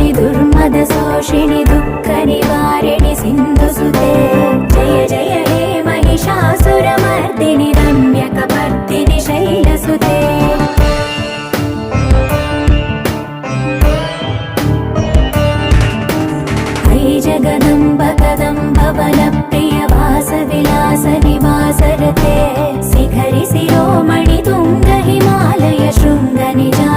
नाशिनि दुर्मदशोषिणि दुःखनिवारिणि सिन्धुसुते जय जय हे महिषासुरमर्दिनि रम्यकपर्दिनि शैलसुते जगदम्ब कदम्ब वनप्रिय वासविलास निवासरते शिखरि शिरोमणि तुङ्ग हिमालय शृङ्ग निजा